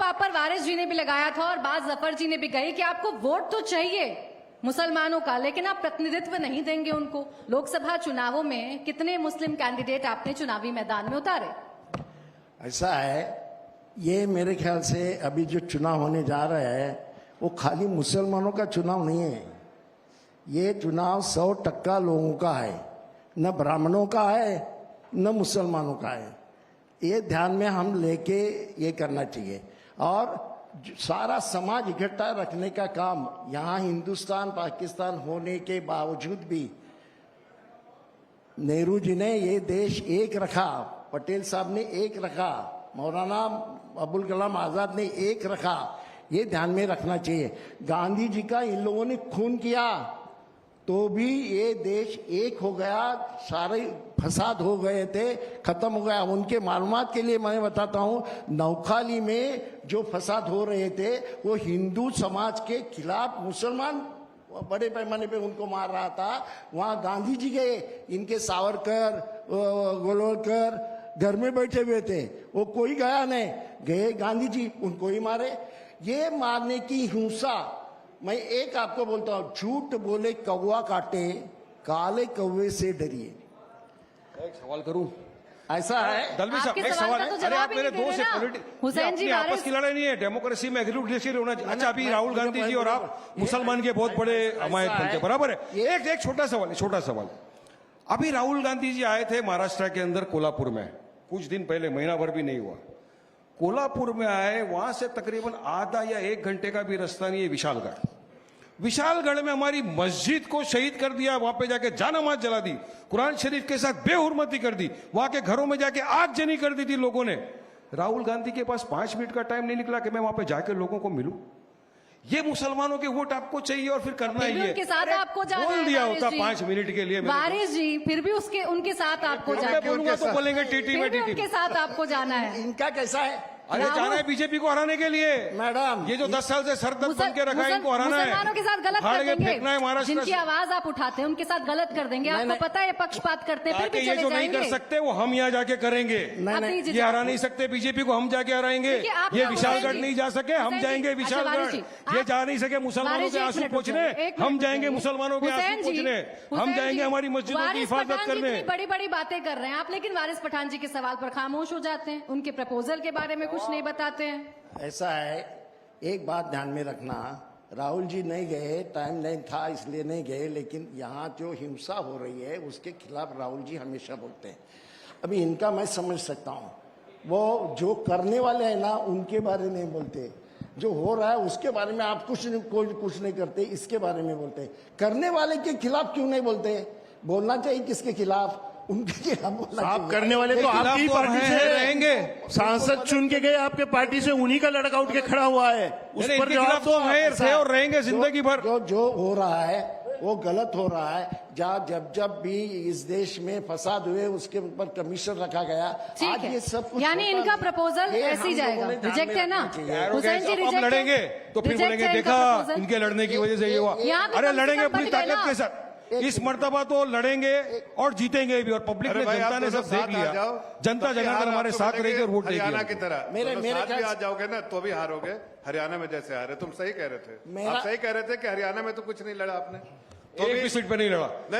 आप पर वारिस जी ने भी लगाया था और बाज जफर जी ने भी कही कि आपको वोट तो चाहिए मुसलमानों का, लेकिन आप प्रतिनिधित्व नहीं देंगे उनको। लोकसभा चुनावों में कितने मुस्लिम कैंडिडेट आपने चुनावी मैदान में उतारे? ऐसा है, ये मेरे ख्याल से अभी जो चुनाव होने जा रहा है वो खाली मुसलमानों का चुनाव नहीं है। ये चुनाव 100% लोगों का है, न ब्राह्मणों का है न मुसलमानों का है। ये ध्यान में हम लेके ये करना चाहिए। और सारा समाज इकट्ठा रखने का काम यहाँ हिंदुस्तान पाकिस्तान होने के बावजूद भी नेहरू जी ने ये देश एक रखा, पटेल साहब ने एक रखा, मौलाना अबुल कलाम आजाद ने एक रखा। ये ध्यान में रखना चाहिए। गांधी जी का इन लोगों ने खून किया तो भी ये देश एक हो गया, सारे फसाद हो गए थे, खत्म हो गया। उनके मालूमात के लिए मैं बताता हूँ, नौखाली में जो फसाद हो रहे थे वो हिंदू समाज के खिलाफ मुसलमान बड़े पैमाने पे उनको मार रहा था। वहां गांधी जी गए, इनके सावरकर गोलवलकर घर में बैठे हुए थे, वो कोई गया नहीं, गए गांधी जी, उनको ही मारे। ये मारने की हिंसा, मैं एक आपको बोलता हूं, झूठ बोले कौवा काटे, काले कौवे से डरिए। एक सवाल करूं? ऐसा है दलवी साहब, एक सवाल है। अरे आप मेरे दोस्त हैं, हुसैन जी, आपस की लड़ाई नहीं है, डेमोक्रेसी में एग्रीमेंट होना चाहिए। अच्छा, अभी राहुल गांधी जी और आप मुसलमान के बहुत बड़े हमायत बनते, बराबर है। एक छोटा सवाल। अभी राहुल गांधी जी आए थे महाराष्ट्र के अंदर कोल्हापुर में, कुछ दिन पहले, महीना भर भी नहीं हुआ। कोल्हापुर में आए, वहां से तकरीबन आधा या 1 घंटे का भी रास्ता नहीं है विशालगढ़ में हमारी मस्जिद को शहीद कर दिया, वहां पे जाके जानमाज जला दी, कुरान शरीफ के साथ बेहुरमती कर दी, वहां के घरों में जाके आगजनी कर दी थी लोगों ने। राहुल गांधी के पास 5 मिनट का टाइम नहीं निकला कि मैं वहां पे जाके लोगों को मिलूं। ये मुसलमानों के वोट आपको चाहिए और फिर करना ही है। उनके साथ आपको जाना बोल दिया होता 5 मिनट के लिए वारिस जी, फिर भी उनके साथ आपको जाना है। बोलूंगा तो बोलेंगे टीटी में टीटी। उनके साथ आपको जाना है। इनका कैसा है? अरे जाना है बीजेपी को हराने के लिए। मैडम, ये जो 10 साल से सरदर्द बन के रखा है, इनको हराना है। मुसलमानों के साथ गलत कर देंगे, फेंकना है महाराष्ट्र जिनकी आवाज आप उठाते हैं उनके साथ गलत कर देंगे। आपको पता है पक्षपात करते हैं, फिर भी ये जो नहीं कर सकते वो हम यहाँ जाके करेंगे। ये हरा नहीं सकते बीजेपी को, हम जाके हराएंगे। ये विशालगढ़ नहीं जा सके, हम जाएंगे विशालगढ़। ये जा नहीं सके मुसलमानों के आंसू पोंछने, हम जाएंगे मुसलमानों के आंसू पोंछने, हम जाएंगे हमारी मस्जिदों की हिफाजत करने। बड़ी बड़ी बातें कर रहे हैं आप, लेकिन वारिस पठान जी के सवाल पर खामोश हो जाते हैं, उनके प्रपोजल के बारे में कुछ नहीं बताते हैं। ऐसा है, एक बात ध्यान में रखना, राहुल जी नहीं गए, टाइम नहीं था इसलिए नहीं गए, लेकिन यहाँ जो हिंसा हो रही है उसके खिलाफ राहुल जी हमेशा बोलते हैं। अभी इनका मैं समझ सकता हूँ, वो जो करने वाले हैं ना उनके बारे में नहीं बोलते, जो हो रहा है उसके बारे में आप कुछ नहीं करते, इसके बारे में बोलते। करने वाले के खिलाफ क्यों नहीं बोलते? बोलना चाहिए किसके खिलाफ, उनके खिलाफ। आप करने वाले तो आपकी पार्टी से रहेंगे, सांसद चुन के गए आपके पार्टी से, उन्हीं का लड़का उठ के खड़ा हुआ है, उस पर जवाब तो थे और रहेंगे जिंदगी भर। जो हो रहा है वो गलत हो रहा है। जब भी इस देश में फसाद हुए उसके ऊपर कमीशन रखा गया। आज ये सब कुछ, यानी इनका प्रपोजल ऐसे ही जाएगा, रिजेक्ट है ना? हुसैन जी अब लड़ेंगे तो फिर बोलेंगे देखा इनके लड़ने की वजह से ये हुआ। अरे लड़ेंगे पूरी ताकत के साथ, इस मर्तबा तो लड़ेंगे और जीतेंगे भी। और पब्लिक ने, जनता ने सब देख लिया, जनता जनार्दन हमारे साथ रहेगी और वोट देगी। हरियाणा की तरह मेरे भी आ जाओगे ना तो भी हारोगे, हरियाणा में जैसे हारे। तुम सही कह रहे थे, आप सही कह रहे थे कि हरियाणा में तो कुछ नहीं लड़ा आपने, एक भी सीट पे नहीं लड़ा।